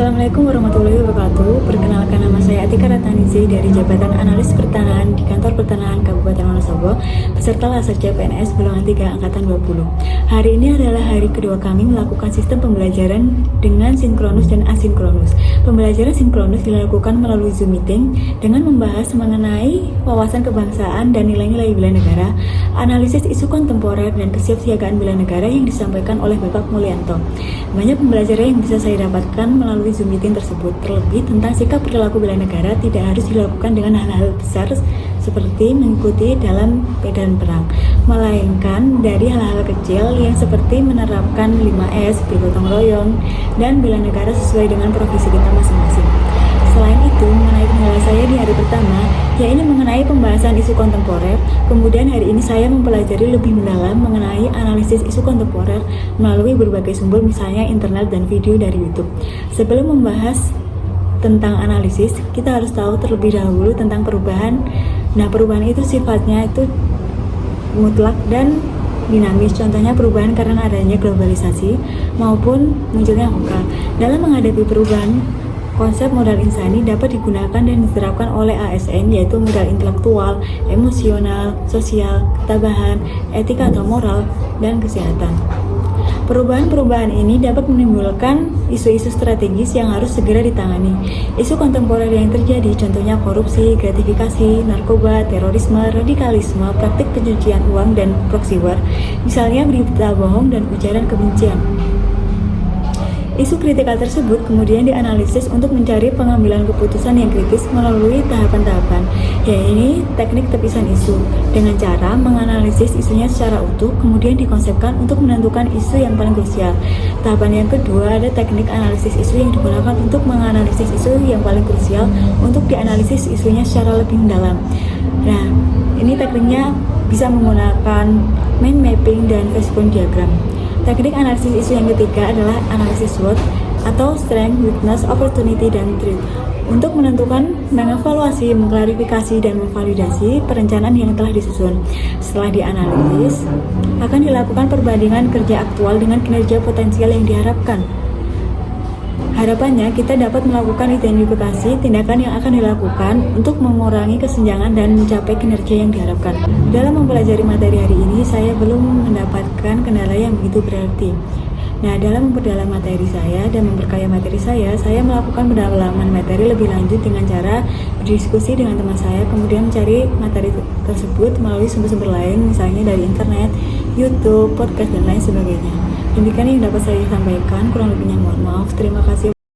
Assalamualaikum warahmatullahi wabarakatuh. Perkenalkan, nama saya Atika Ratanizi dari Jabatan Analis Pertanahan di Kantor Pertanahan Kabupaten Wonosobo, peserta laser CPNS golongan 3 angkatan 20. Hari ini adalah hari kedua kami melakukan sistem pembelajaran dengan sinkronus dan asinkronus. Pembelajaran sinkronus dilakukan melalui Zoom meeting dengan membahas mengenai wawasan kebangsaan dan nilai-nilai bela negara, analisis isu kontemporer dan kesiapsiagaan bela negara yang disampaikan oleh Bapak Mulyanto. Banyak pembelajaran yang bisa saya dapatkan melalui Zoom meeting tersebut, terlebih tentang sikap perilaku bela negara tidak harus dilakukan dengan hal-hal besar seperti mengikuti dalam medan perang, melainkan dari hal-hal kecil yang seperti menerapkan 5S, bergotong royong, dan bela negara sesuai dengan profesi kita masing-masing. Selain itu, mengenai kendala saya di hari pertama, yaitu mengenai pembahasan isu kontemporer. Kemudian hari ini saya mempelajari lebih mendalam mengenai analisis isu kontemporer melalui berbagai sumber, misalnya internet dan video dari YouTube. Sebelum membahas tentang analisis, kita harus tahu terlebih dahulu tentang perubahan. Nah, perubahan itu sifatnya itu mutlak dan dinamis. Contohnya perubahan karena adanya globalisasi maupun munculnya VUCA. Dalam menghadapi perubahan, konsep modal insani dapat digunakan dan diterapkan oleh ASN, yaitu modal intelektual, emosional, sosial, ketabahan, etika atau moral, dan kesehatan. Perubahan-perubahan ini dapat menimbulkan isu-isu strategis yang harus segera ditangani. Isu kontemporer yang terjadi contohnya korupsi, gratifikasi, narkoba, terorisme, radikalisme, praktik pencucian uang, dan proxy war, misalnya berita bohong dan ujaran kebencian. Isu kritikal tersebut kemudian dianalisis untuk mencari pengambilan keputusan yang kritis melalui tahapan-tahapan, yaitu teknik tepisan isu, dengan cara menganalisis isunya secara utuh, kemudian dikonsepkan untuk menentukan isu yang paling krusial. Tahapan yang kedua ada teknik analisis isu yang digunakan untuk menganalisis isu yang paling krusial untuk dianalisis isunya secara lebih mendalam. Nah, ini tekniknya bisa menggunakan mind mapping dan Wishbone diagram. Teknik analisis isu yang ketiga adalah analisis SWOT atau Strength, Weakness, Opportunity, dan Threat untuk menentukan, mengevaluasi, mengklarifikasi, dan memvalidasi perencanaan yang telah disusun. Setelah dianalisis, akan dilakukan perbandingan kerja aktual dengan kinerja potensial yang diharapkan. Harapannya, kita dapat melakukan identifikasi tindakan yang akan dilakukan untuk mengurangi kesenjangan dan mencapai kinerja yang diharapkan. Dalam mempelajari materi hari ini, saya belum mendapatkan kendala yang begitu berarti. Nah, dalam memperdalam materi saya dan memperkaya materi saya melakukan pendalaman materi lebih lanjut dengan cara berdiskusi dengan teman saya, kemudian mencari materi tersebut melalui sumber-sumber lain, misalnya dari internet, YouTube, podcast, dan lain sebagainya. Demikian yang dapat saya sampaikan, kurang lebihnya mohon maaf. Terima kasih.